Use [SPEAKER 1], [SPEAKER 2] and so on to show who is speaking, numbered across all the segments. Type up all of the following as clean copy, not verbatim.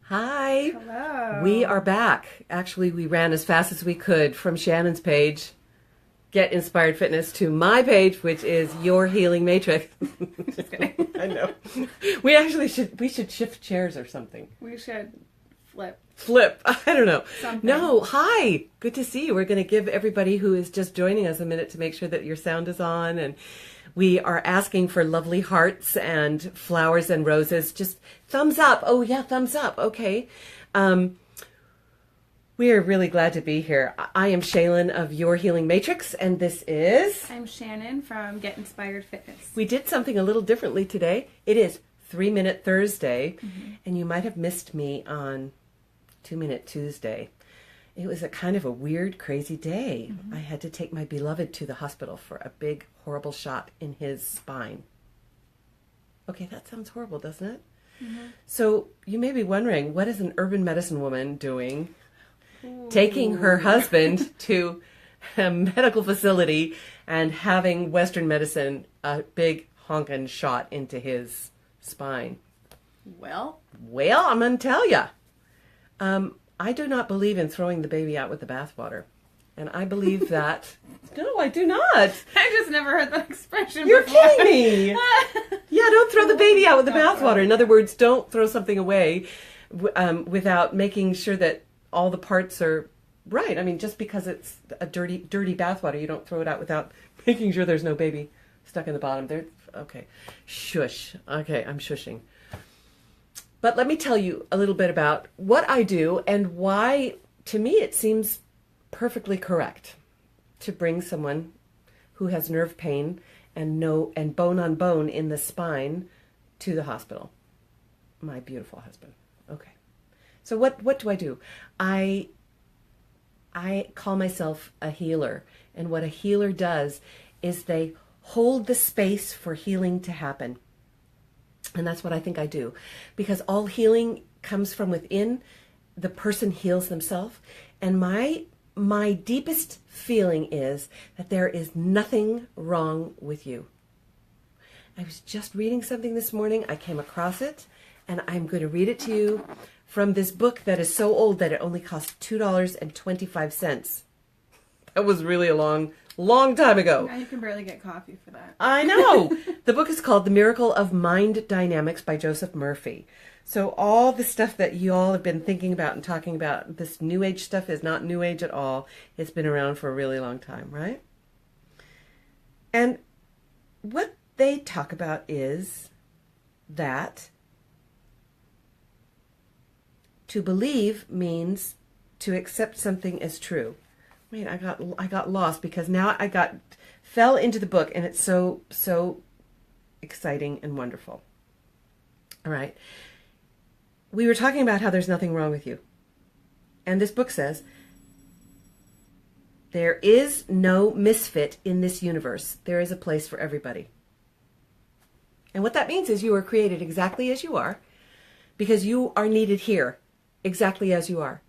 [SPEAKER 1] Hi.
[SPEAKER 2] Hello.
[SPEAKER 1] We are back. Actually, we ran as fast as we could from Shannon's page, Get Inspired Fitness, to my page, which is Your Healing Matrix.
[SPEAKER 2] Just kidding.
[SPEAKER 1] I know. We should shift chairs or something.
[SPEAKER 2] We should flip.
[SPEAKER 1] Flip. I don't know.
[SPEAKER 2] Something.
[SPEAKER 1] No. Hi. Good to see you. We're going to give everybody who is just joining us a minute to make sure that your sound is on, and we are asking for lovely hearts and flowers and roses. Just thumbs up. Oh, yeah, thumbs up. Okay. We are really glad to be here. I am Shaylin of Your Healing Matrix, and this is...
[SPEAKER 2] I'm Shannon from Get Inspired Fitness.
[SPEAKER 1] We did something a little differently today. It is 3-Minute Thursday, and you might have missed me on 2-Minute Tuesday. It was a kind of a weird, crazy day. I had to take my beloved to the hospital for a big, horrible shot in his spine. Okay, that sounds horrible, doesn't it? So you may be wondering, what is an urban medicine woman doing taking her husband to a medical facility and having Western medicine a big honkin' shot into his spine?
[SPEAKER 2] Well,
[SPEAKER 1] I'm going to tell you. I do not believe in throwing the baby out with the bathwater. And I believe that... No, I do not.
[SPEAKER 2] I just never heard that expression
[SPEAKER 1] You're
[SPEAKER 2] before.
[SPEAKER 1] kidding me. Yeah, don't throw the baby out with the bathwater. In other words, don't throw something away without making sure that all the parts are right. I mean, just because it's a dirty bathwater, you don't throw it out without making sure there's no baby stuck in the bottom. There. Okay. Shush. Okay, I'm shushing. But let me tell you a little bit about what I do and why, to me, it seems perfectly correct to bring someone who has nerve pain and bone on bone in the spine to the hospital. My beautiful husband. Okay. So what do I do? I call myself a healer, and what a healer does is they hold the space for healing to happen. And that's what I think I do, because all healing comes from within. The person heals themselves, and my deepest feeling is that there is nothing wrong with you. I was just reading something this morning. I came across it, and I'm going to read it to you from this book that is so old that it only cost $2.25. That was really a long time ago.
[SPEAKER 2] Now you can barely get coffee for that.
[SPEAKER 1] I know. The book is called The Miracle of Mind Dynamics by Joseph Murphy. So all the stuff that you all have been thinking about and talking about, this New Age stuff is not New Age at all. It's been around for a really long time, right? And what they talk about is that to believe means to accept something as true. Wait, I got lost because now fell into the book, and it's so exciting and wonderful. All right. We were talking about how there's nothing wrong with you. And this book says, there is no misfit in this universe. There is a place for everybody. And what that means is you are created exactly as you are, because you are needed here exactly as you are.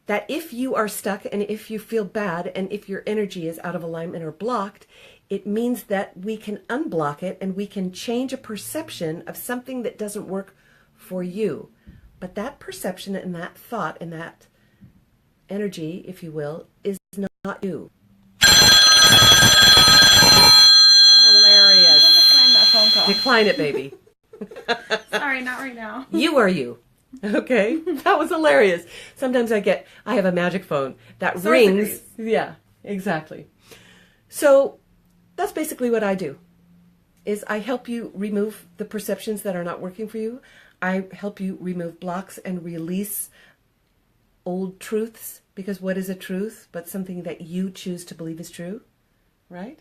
[SPEAKER 1] That if you are stuck and if you feel bad and if your energy is out of alignment or blocked, it means that we can unblock it and we can change a perception of something that doesn't work for you. But that perception and that thought and that energy, if you will, is not you. Hilarious.
[SPEAKER 2] Decline that phone call.
[SPEAKER 1] Decline it, baby.
[SPEAKER 2] Sorry, not right now.
[SPEAKER 1] You are you. Okay? That was hilarious. Sometimes I have a magic phone that
[SPEAKER 2] Source
[SPEAKER 1] rings.
[SPEAKER 2] agrees.
[SPEAKER 1] Yeah, exactly. So that's basically what I do, is I help you remove the perceptions that are not working for you. I help you remove blocks and release old truths, because what is a truth but something that you choose to believe is true, right?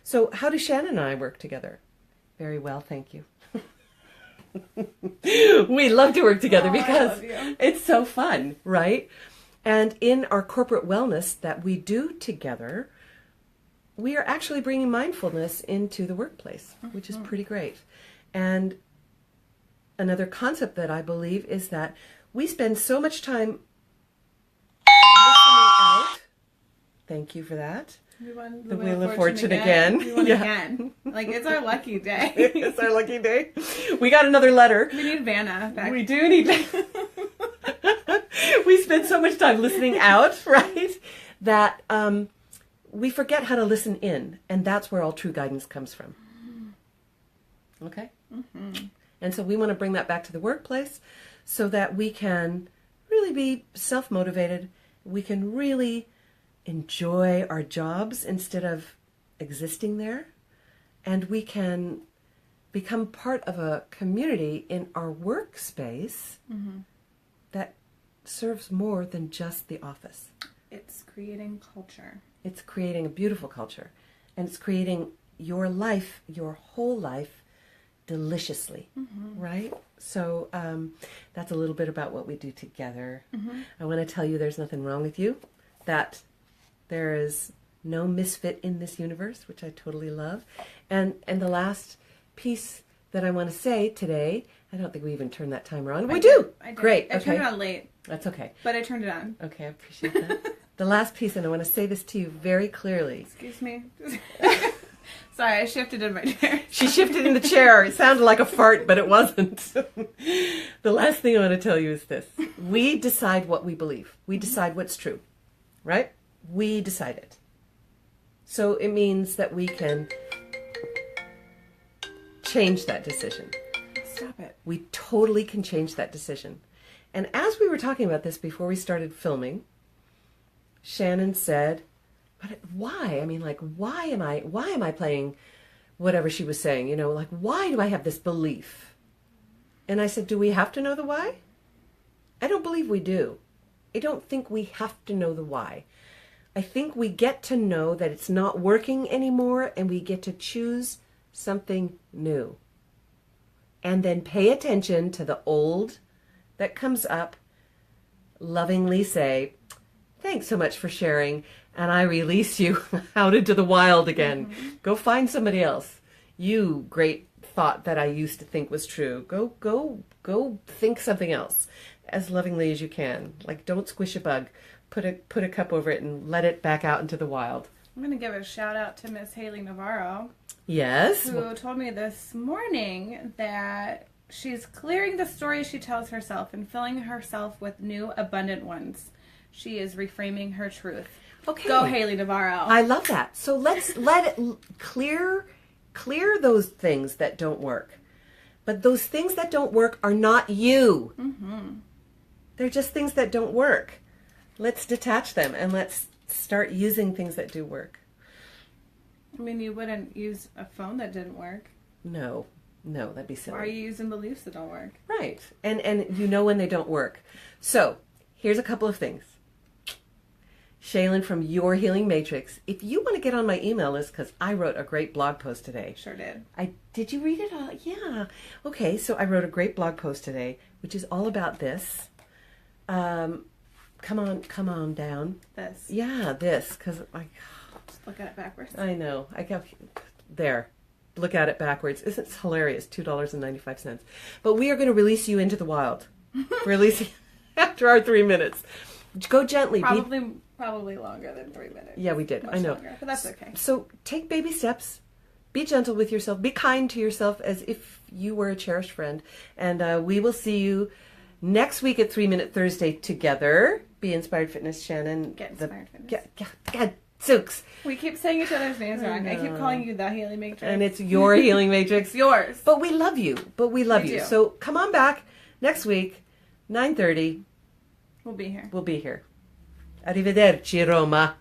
[SPEAKER 1] So how do Shannon and I work together? Very well, thank you. We love to work together because
[SPEAKER 2] I love you.
[SPEAKER 1] it's so fun, right? And in our corporate wellness that we do together, we are actually bringing mindfulness into the workplace, which is pretty great. And another concept that I believe is that we spend so much time listening out. Thank you for that.
[SPEAKER 2] We won
[SPEAKER 1] The Wheel of Fortune again.
[SPEAKER 2] We won
[SPEAKER 1] Yeah.
[SPEAKER 2] again. Like, it's our lucky day.
[SPEAKER 1] It's our lucky day. We got another letter.
[SPEAKER 2] We need Vanna back.
[SPEAKER 1] We do need spend so much time listening out, right? That we forget how to listen in, and that's where all true guidance comes from. Okay? Mm-hmm. And so we want to bring that back to the workplace so that we can really be self-motivated. We can really enjoy our jobs instead of existing there. And we can become part of a community in our workspace that serves more than just the office.
[SPEAKER 2] It's creating culture.
[SPEAKER 1] It's creating a beautiful culture. And it's creating your life, your whole life, deliciously, right? So that's a little bit about what we do together. I want to tell you there's nothing wrong with you, that there is no misfit in this universe, which I totally love. And the last piece that I want to say today, I don't think we even turned that timer on. We do!
[SPEAKER 2] I did.
[SPEAKER 1] Great,
[SPEAKER 2] I
[SPEAKER 1] okay.
[SPEAKER 2] turned it on late,
[SPEAKER 1] That's okay.
[SPEAKER 2] but I turned it on.
[SPEAKER 1] Okay, I appreciate that. The last piece, and I want to say this to you very clearly.
[SPEAKER 2] Excuse me. Sorry, I shifted in my chair.
[SPEAKER 1] She shifted in the chair. It sounded like a fart, but it wasn't. The last thing I want to tell you is this. We decide what we believe. We decide what's true, right? We decide it. So it means that we can change that decision.
[SPEAKER 2] Stop it.
[SPEAKER 1] We totally can change that decision. And as we were talking about this before we started filming, Shannon said, "But why? I mean, like, why am I playing whatever she was saying? You know, like, why do I have this belief?" And I said, "Do we have to know the why?" I don't believe we do. I don't think we have to know the why. I think we get to know that it's not working anymore, and we get to choose something new. And then pay attention to the old that comes up, lovingly say, "Thanks so much for sharing, and I release you out into the wild again. Go find somebody else. You great thought that I used to think was true. Go think something else as lovingly as you can. Like, don't squish a bug. Put a cup over it and let it back out into the wild."
[SPEAKER 2] I'm going to give a shout out to Miss Haley Navarro,
[SPEAKER 1] Yes.
[SPEAKER 2] who told me this morning that she's clearing the stories she tells herself and filling herself with new, abundant ones. She is reframing her truth.
[SPEAKER 1] Okay.
[SPEAKER 2] Go, Haley Navarro.
[SPEAKER 1] I love that. So let's let it clear those things that don't work. But those things that don't work are not you. They're just things that don't work. Let's detach them and let's start using things that do work.
[SPEAKER 2] I mean, you wouldn't use a phone that didn't work.
[SPEAKER 1] No, that'd be silly.
[SPEAKER 2] Why are you using beliefs that don't work?
[SPEAKER 1] Right. And you know when they don't work. So here's a couple of things. Shaylin from Your Healing Matrix, if you want to get on my email list, because I wrote a great blog post today.
[SPEAKER 2] Sure did.
[SPEAKER 1] Did you read it all? Yeah. Okay, so I wrote a great blog post today, which is all about this. Come on down.
[SPEAKER 2] This.
[SPEAKER 1] Yeah, this, because
[SPEAKER 2] Just look at it backwards.
[SPEAKER 1] I know. I got there. Look at it backwards. Isn't it hilarious? $2.95. But we are going to release you into the wild. Releasing after our 3 minutes. Go gently.
[SPEAKER 2] Probably longer than 3 minutes.
[SPEAKER 1] Yeah, we did.
[SPEAKER 2] Much
[SPEAKER 1] I know.
[SPEAKER 2] Longer, but that's okay.
[SPEAKER 1] So take baby steps. Be gentle with yourself. Be kind to yourself as if you were a cherished friend. And we will see you next week at 3 Minute Thursday together. Be Inspired Fitness, Shannon.
[SPEAKER 2] Get Inspired Fitness.
[SPEAKER 1] God, Zooks.
[SPEAKER 2] We keep saying each other's names wrong. I keep calling you the Healing Matrix.
[SPEAKER 1] And it's Your Healing Matrix.
[SPEAKER 2] It's yours.
[SPEAKER 1] But we love you.
[SPEAKER 2] We do.
[SPEAKER 1] So come on back next week, 9:30.
[SPEAKER 2] We'll be here.
[SPEAKER 1] We'll be here. Arrivederci, Roma.